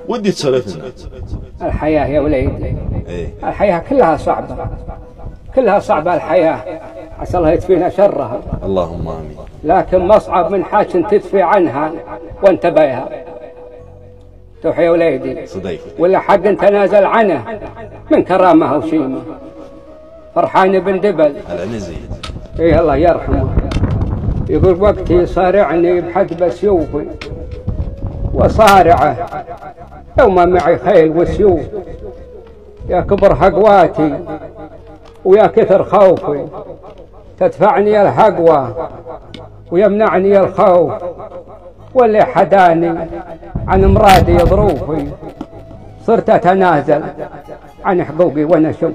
ودي تسولفنا. الحياة يا وليدي، ايه الحياة كلها صعبة، كلها صعبة الحياة، عسى الله يكفينا شرها. اللهم امين. لكن مصعب من حاج تدفي عنها وانت بيها. توح يا وليدي صديق. ولا حق تنازل عنه من كرامه وشيمه. فرحان بن دبل العنزي، ايه الله يرحمه، يقول وقتي صارعني بحجب سيوفي وصارعه يوم معي خيل وسيوف. يا كبر حقواتي ويا كثر خوفي، تدفعني الحقوة ويمنعني الخوف، واللي حداني عن مرادي ظروفي، صرت أتنازل عن حقوقي وأنا شوف.